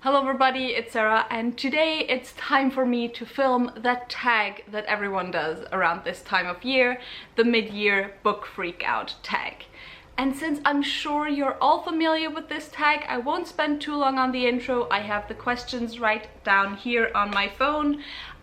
Hello everybody, it's Sarah, and today it's time for me to film that tag that everyone does around this time of year, the mid-year book freak out tag. And since I'm sure you're all familiar with this tag, I won't spend too long on the intro. I have the questions right down here on my phone.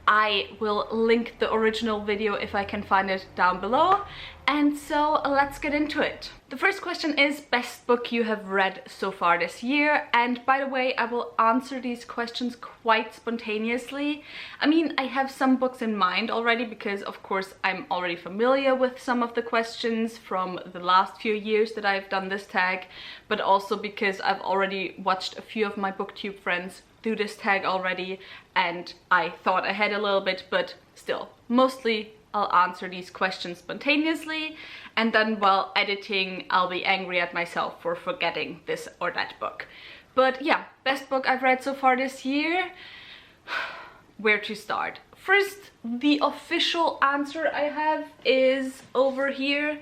I will link the original video if I can find it down below. And so let's get into it. The first question is best book you have read so far this year. And by the way, I will answer these questions quite spontaneously. I mean, I have some books in mind already because of course I'm already familiar with some of the questions from the last few years that I've done this tag, but also because I've already watched a few of my booktube friends do this tag already and I thought ahead a little bit, but still, mostly I'll answer these questions spontaneously, and then while editing I'll be angry at myself for forgetting this or that book. But yeah, best book I've read so far this year. Where to start? First, the official answer I have is over here.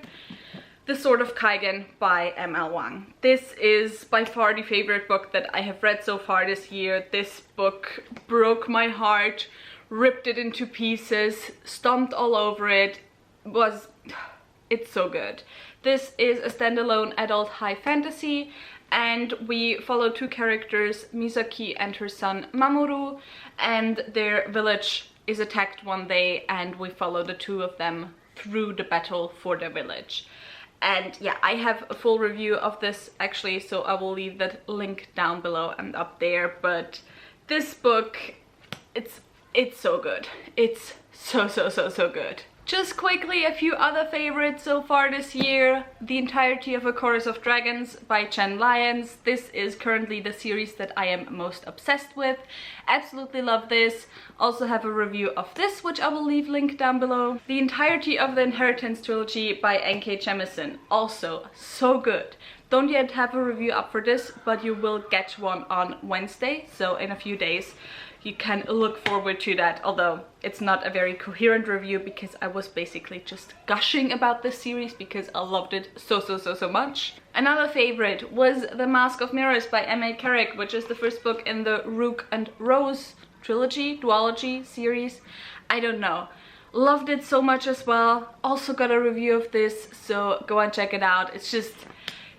The Sword of Kaigen by M.L. Wang. This is by far the favorite book that I have read so far this year. This book broke my heart, ripped it into pieces, stomped all over it. It's so good. This is a standalone adult high fantasy, and we follow two characters, Misaki and her son Mamoru, and their village is attacked one day and we follow the two of them through the battle for their village. And yeah, I have a full review of this actually, so I will leave that link down below and up there. But this book, it's so good. It's so good. Just quickly, a few other favorites so far this year. The entirety of A Chorus of Dragons by Chen Lyons. This is currently the series that I am most obsessed with. Absolutely love this. Also have a review of this, which I will leave linked down below. The entirety of the Inheritance trilogy by N.K. Jemisin. Also so good. Don't yet have a review up for this, but you will get one on Wednesday, so in a few days. You can look forward to that, although it's not a very coherent review because I was basically just gushing about this series because I loved it so much. Another favorite was The Mask of Mirrors by M.A. Carrick, which is the first book in the Rook and Rose trilogy, duology series. I don't know. Loved it so much as well. Also got a review of this, so go and check it out. It's just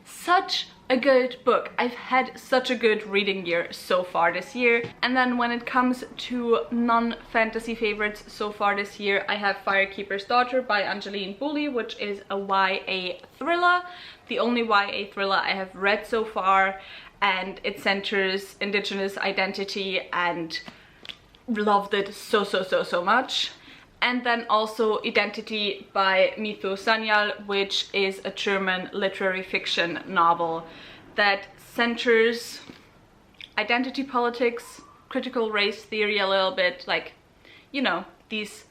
such a good book. I've had such a good reading year so far this year. And then when it comes to non-fantasy favorites so far this year, I have Firekeeper's Daughter by Angeline Boulley, which is a YA thriller. The only YA thriller I have read so far, and it centers Indigenous identity and loved it so much. And then also Identity by Mithu Sanyal, which is a German literary fiction novel that centers identity politics, critical race theory a little bit, like, you know, these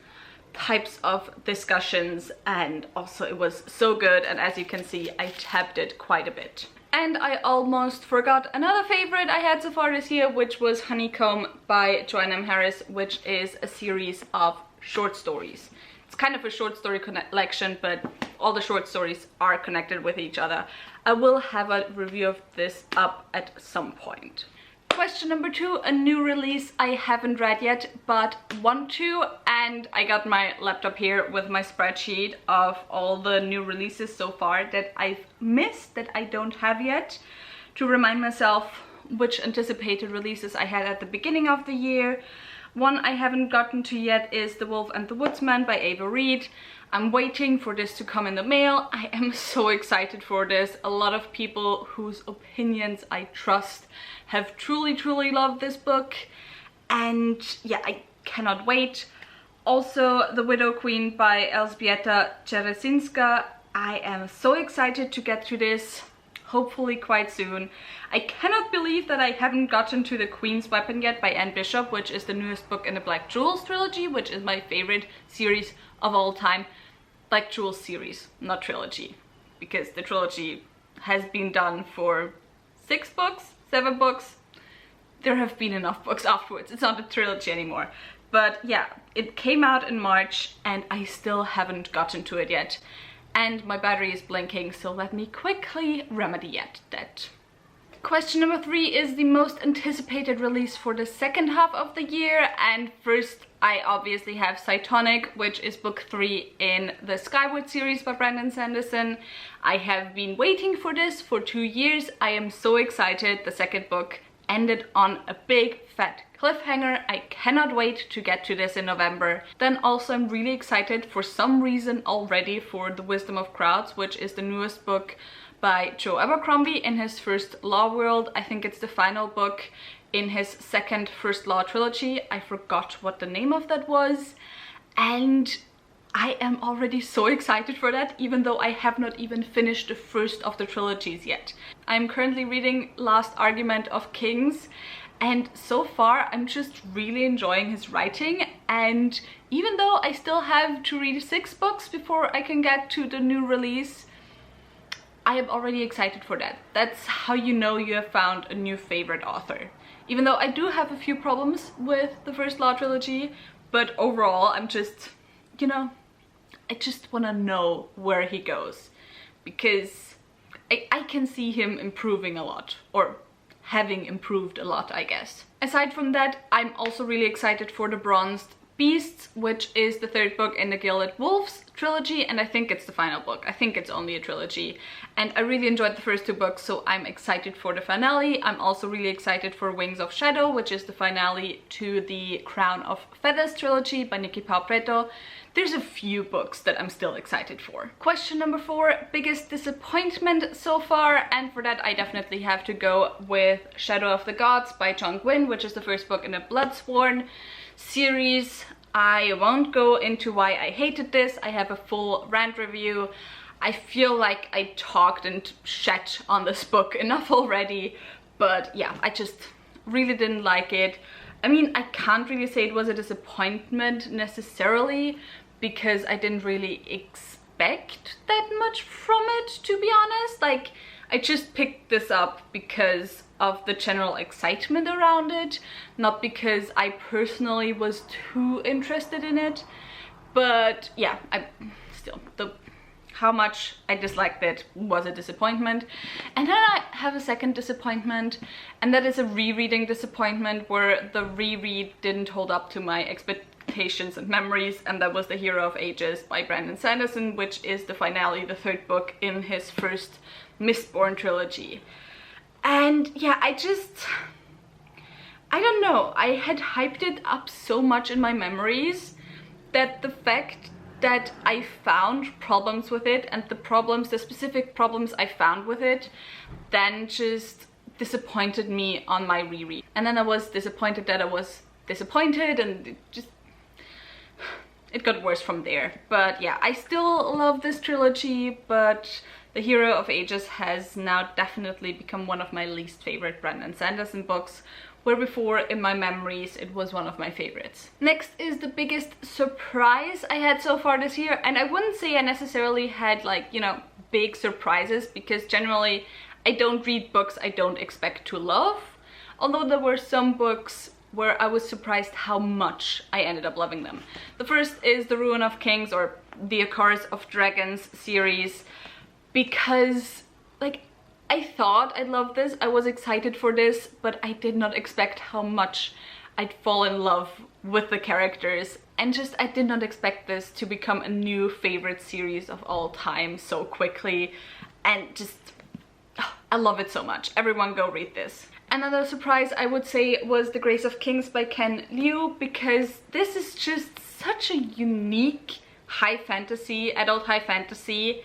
types of discussions. And also it was so good, and as you can see, I tapped it quite a bit. And I almost forgot another favorite I had so far this year, which was Honeycomb by Joanne M. Harris, which is a series of short stories. It's kind of a short story collection, but all the short stories are connected with each other. I will have a review of this up at some point. Question number 2, a new release I haven't read yet but want to, and I got my laptop here with my spreadsheet of all the new releases so far that I've missed, that I don't have yet, to remind myself which anticipated releases I had at the beginning of the year. One I haven't gotten to yet is The Wolf and the Woodsman by Ava Reid. I'm waiting for this to come in the mail. I am so excited for this. A lot of people whose opinions I trust have truly loved this book. And yeah, I cannot wait. Also, The Widow Queen by Elżbieta Czeresinska. I am so excited to get to this. Hopefully quite soon. I cannot believe that I haven't gotten to The Queen's Weapon yet by Anne Bishop, which is the newest book in the Black Jewels trilogy, which is my favorite series of all time. Black Jewels series, not trilogy, because the trilogy has been done for 6 books, 7 books. There have been enough books afterwards. It's not a trilogy anymore. But yeah, it came out in March and I still haven't gotten to it yet. And my battery is blinking, so let me quickly remedy that. Question number 3 is the most anticipated release for the second half of the year, and first I obviously have Cytonic, which is book 3 in the Skyward series by Brandon Sanderson. I have been waiting for this for 2 years. I am so excited. The second book ended on a big fat cliffhanger. I cannot wait to get to this in November. Then also I'm really excited for some reason already for The Wisdom of Crowds, which is the newest book by Joe Abercrombie in his first Law World. I think it's the final book in his second First Law trilogy. I forgot what the name of that was, and I am already so excited for that, even though I have not even finished the first of the trilogies yet. I'm currently reading Last Argument of Kings, and so far I'm just really enjoying his writing, and even though I still have to read 6 books before I can get to the new release, I am already excited for that. That's how you know you have found a new favorite author. Even though I do have a few problems with the First Law trilogy, but overall I'm just, you know, I just want to know where he goes, because I can see him improving a lot, or having improved a lot, I guess. Aside from that, I'm also really excited for The Bronzed Beasts, which is the 3rd book in the Gilded Wolves trilogy, and I think it's the final book. I think it's only a trilogy, and I really enjoyed the first 2 books, so I'm excited for the finale. I'm also really excited for Wings of Shadow, which is the finale to the Crown of Feathers trilogy by Nikki Pau Preto. There's a few books that I'm still excited for. Question number 4, biggest disappointment so far, and for that I definitely have to go with Shadow of the Gods by John Gwynne, which is the first book in the Bloodsworn series. I won't go into why I hated this. I have a full rant review. I feel like I talked and shat on this book enough already, but yeah, I just really didn't like it. I mean, I can't really say it was a disappointment necessarily, because I didn't really expect that much from it, to be honest. Like, I just picked this up because of the general excitement around it, not because I personally was too interested in it. But yeah, how much I disliked it was a disappointment. And then I have a second disappointment, and that is a rereading disappointment, where the reread didn't hold up to my expectations and memories, and that was The Hero of Ages by Brandon Sanderson, which is the finale, the 3rd book in his first Mistborn trilogy. And yeah, I don't know, I had hyped it up so much in my memories that the fact that I found problems with it, and the specific problems I found with it, then just disappointed me on my reread. And then I was disappointed that I was disappointed, and it got worse from there. But yeah, I still love this trilogy, but The Hero of Ages has now definitely become one of my least favorite Brandon Sanderson books, where before in my memories it was one of my favorites. Next is the biggest surprise I had so far this year, and I wouldn't say I necessarily had, like, you know, big surprises, because generally I don't read books I don't expect to love, although there were some books where I was surprised how much I ended up loving them. The first is The Ruin of Kings, or the A Chorus of Dragons series, because, like, I thought I'd love this, I was excited for this, but I did not expect how much I'd fall in love with the characters, and just I did not expect this to become a new favorite series of all time so quickly, and just, I love it so much. Everyone go read this. Another surprise I would say was The Grace of Kings by Ken Liu, because this is just such a unique adult high fantasy,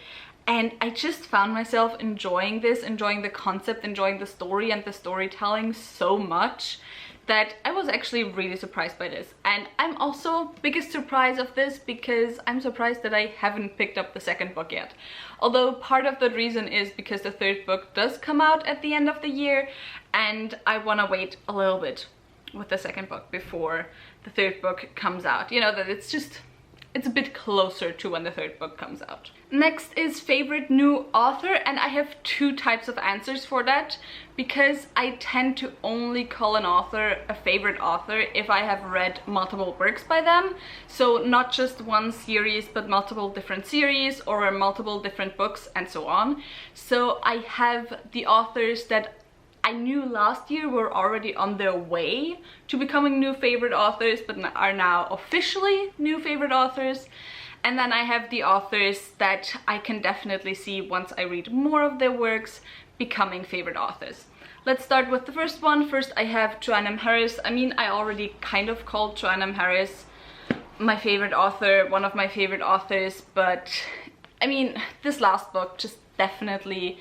and I just found myself enjoying this, enjoying the concept, enjoying the story and the storytelling so much that I was actually really surprised by this. And I'm also biggest surprise of this because I'm surprised that I haven't picked up the second book yet. Although part of the reason is because the 3rd book does come out at the end of the year, and I want to wait a little bit with the second book before the 3rd book comes out. You know, that it's a bit closer to when the 3rd book comes out. Next is favorite new author, and I have 2 types of answers for that, because I tend to only call an author a favorite author if I have read multiple works by them. So not just one series, but multiple different series or multiple different books and so on. So I have the authors that I knew last year were already on their way to becoming new favorite authors, but are now officially new favorite authors. And then I have the authors that I can definitely see, once I read more of their works, becoming favorite authors. Let's start with the first one. First, I have Joanne M. Harris. I mean, I already kind of called Joanne M. Harris my favorite author, one of my favorite authors, but I mean, this last book just definitely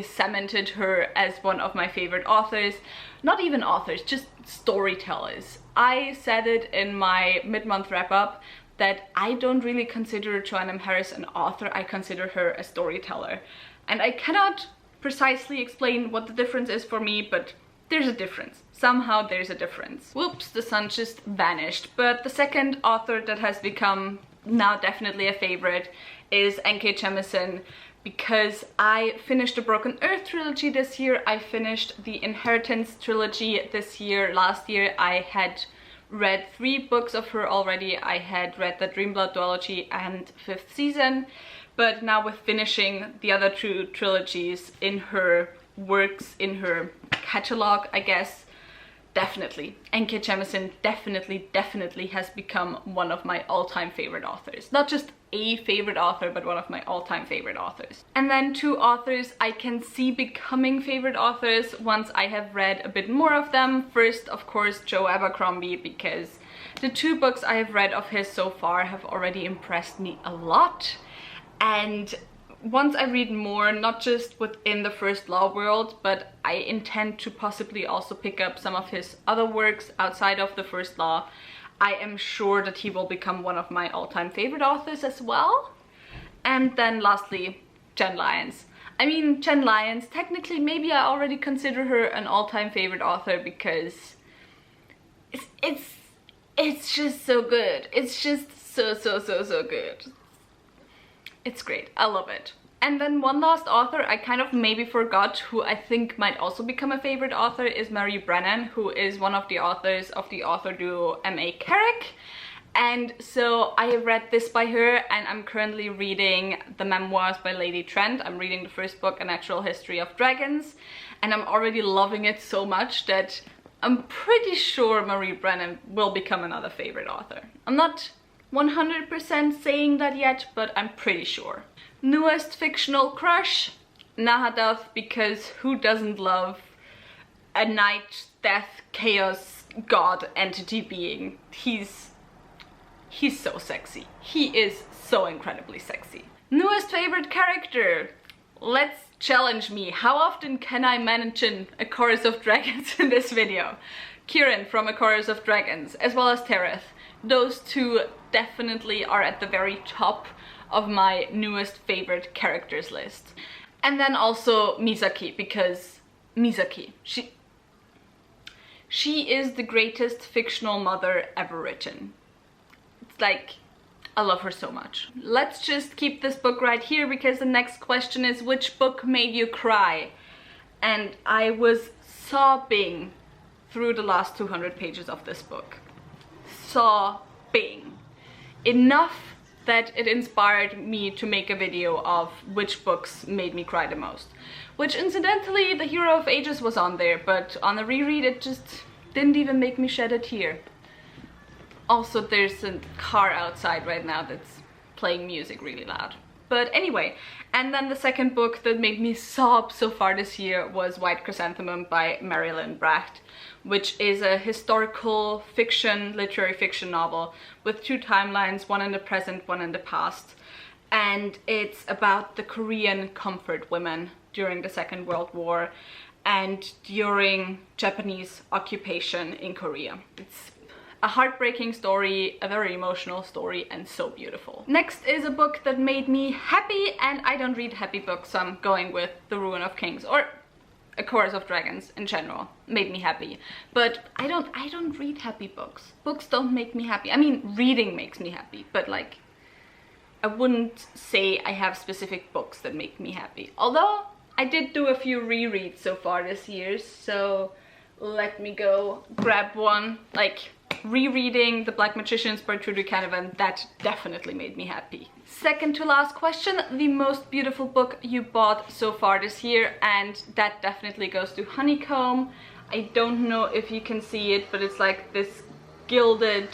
cemented her as one of my favorite authors. Not even authors, just storytellers. I said it in my mid-month wrap-up that I don't really consider Joanne M. Harris an author, I consider her a storyteller. And I cannot precisely explain what the difference is for me, but there's a difference. Somehow there's a difference. Whoops, the sun just vanished. But the second author that has become now definitely a favorite is N.K. Jemisin, because I finished the Broken Earth trilogy this year, I finished the Inheritance trilogy this year. Last year I had read 3 books of her already. I had read the Dreamblood duology and 5th season, but now with finishing the other 2 trilogies in her works, in her catalog, I guess, definitely N.K. Jemisin definitely has become one of my all-time favorite authors. Not just a favorite author, but one of my all-time favorite authors. And then 2 authors I can see becoming favorite authors once I have read a bit more of them. First, of course, Joe Abercrombie, because the 2 books I have read of his so far have already impressed me a lot. And once I read more, not just within the First Law world, but I intend to possibly also pick up some of his other works outside of the First Law, I am sure that he will become one of my all-time favorite authors as well. And then lastly, Jenn Lyons. I mean, Jenn Lyons, technically maybe I already consider her an all-time favorite author, because it's just so good. It's just so good. It's great. I love it. And then one last author I kind of maybe forgot, who I think might also become a favorite author, is Mary Brennan, who is one of the authors of the author duo M.A. Carrick. And so I have read this by her, and I'm currently reading the memoirs by Lady Trent. I'm reading the first book, A Natural History of Dragons, and I'm already loving it so much that I'm pretty sure Mary Brennan will become another favorite author. I'm not 100% saying that yet, but I'm pretty sure. Newest fictional crush, Nahadath, because who doesn't love a night, death, chaos, god entity being? He's so sexy. He is so incredibly sexy. Newest favorite character. Let's challenge me. How often can I mention A Chorus of Dragons in this video? Kieran from A Chorus of Dragons, as well as Tereth. Those 2 definitely are at the very top of my newest favorite characters list. And then also Misaki, because Misaki, she is the greatest fictional mother ever written. It's like, I love her so much. Let's just keep this book right here, because the next question is, which book made you cry? And I was sobbing through the last 200 pages of this book. Sobbing. Enough that it inspired me to make a video of which books made me cry the most. Which incidentally, The Hero of Ages was on there, but on a reread it just didn't even make me shed a tear. Also, there's a car outside right now that's playing music really loud. But anyway, and then the second book that made me sob so far this year was White Chrysanthemum by Marilyn Bracht, which is a historical fiction, literary fiction novel with 2 timelines, one in the present, one in the past. And it's about the Korean comfort women during the Second World War and during Japanese occupation in Korea. It's a heartbreaking story, a very emotional story, and so beautiful. Next is a book that made me happy, and I don't read happy books, so I'm going with The Ruin of Kings, or A Chorus of Dragons in general. Made me happy. But I don't read happy books. Books don't make me happy. I mean, reading makes me happy, but like, I wouldn't say I have specific books that make me happy. Although, I did do a few rereads so far this year, so let me go grab one. Like, rereading The Black Magicians by Trudy Canavan, that definitely made me happy. Second to last question, the most beautiful book you bought so far this year, and that definitely goes to Honeycomb. I don't know if you can see it, but it's like this gilded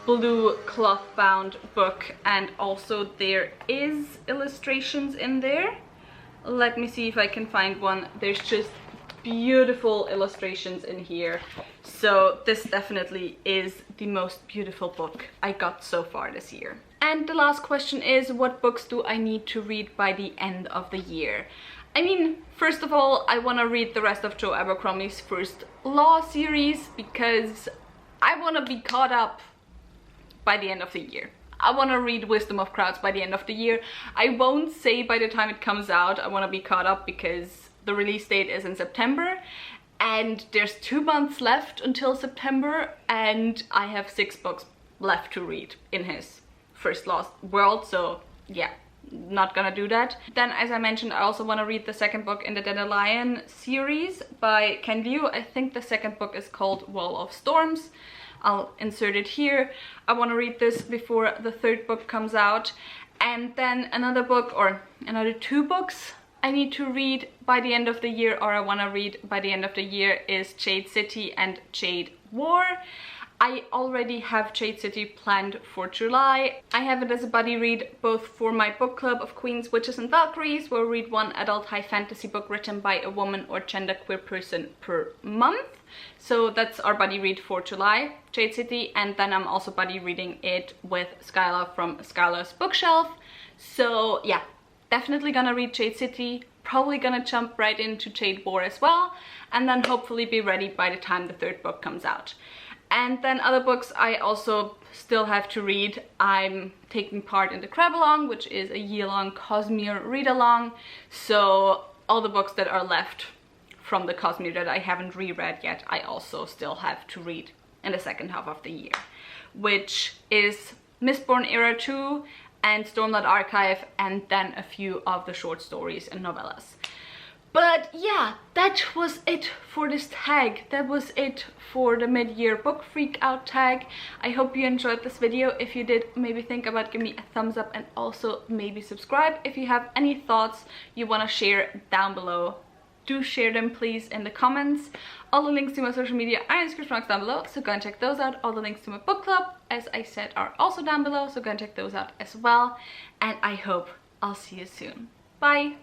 blue cloth bound book, and also there is illustrations in there. Let me see if I can find one. There's just beautiful illustrations in here, so this definitely is the most beautiful book I got so far this year. And the last question is, what books do I need to read by the end of the year? I mean, first of all, I want to read the rest of Joe Abercrombie's First Law series because I want to be caught up by the end of the year. I want to read Wisdom of Crowds by the end of the year. I won't say by the time it comes out I want to be caught up, because the release date is in September and there's 2 months left until September, and I have 6 books left to read in his First Law world, so yeah, not gonna do that. Then, as I mentioned, I also want to read the second book in the Dandelion series by Ken Liu. I think the second book is called Wall of Storms. I'll insert it here. I want to read this before the third book comes out. And then another book, or another 2 books I need to read by the end of the year, or I want to read by the end of the year, is Jade City and Jade War. I already have Jade City planned for July. I have it as a buddy read both for my book club of Queens, Witches and Valkyries, where I read 1 adult high fantasy book written by a woman or genderqueer person per month. So that's our buddy read for July, Jade City, and then I'm also buddy reading it with Skylar from Skylar's Bookshelf. So yeah, definitely gonna read Jade City, probably gonna jump right into Jade War as well, and then hopefully be ready by the time the third book comes out. And then other books I also still have to read. I'm taking part in the Crab-along, which is a year-long Cosmere read-along, so all the books that are left from the Cosmere that I haven't reread yet, I also still have to read in the second half of the year, which is Mistborn Era 2 and Stormlight Archive, and then a few of the short stories and novellas. But yeah, that was it for this tag. That was it for the mid-year book freak out tag. I hope you enjoyed this video. If you did, maybe think about giving me a thumbs up, and also maybe subscribe. If you have any thoughts you want to share down below, do share them please in the comments. All the links to my social media are in the description box down below, so go and check those out. All the links to my book club, as I said, are also down below, so go and check those out as well. And I hope I'll see you soon. Bye!